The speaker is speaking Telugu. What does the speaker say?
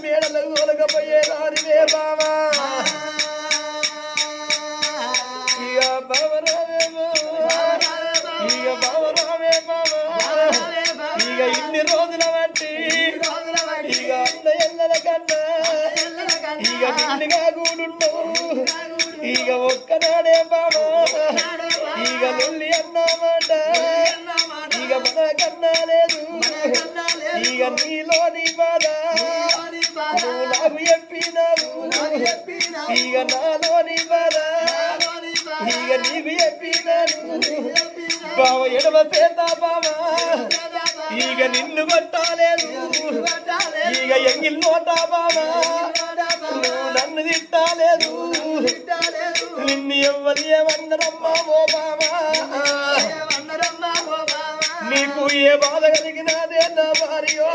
మేడలకు తోలకపోయేదానివే బావా ఇక బావరావే ఇక బావరావే బావా ఇక ఇన్ని రోజుల బట్టి ఇక అన్న ఎల్లల కన్నా ఇక నిండుగా కూడున్నావు ఇక ఒక్కనాడే బావా ఇక లొల్లి అన్నామాట ఇక మన కన్నా లేదు ఇక నీలోని బాధ నువ్వు నాకు చెప్పినావు ఇక నాలోని బాధ ఇక నీకు చెప్పినాను బావ ఎడవ చేత బావా ఇక నిన్ను కొట్టాలేదు ఇక ఎంగిల్ నోటా బావా నువ్వు నన్ను తిట్టాలేదు నిన్ను ఎవ్వరు ఏమన్నరమ్మా ఓ బావా నీకు ఏ బాధ కలిగినదే నా భార్యో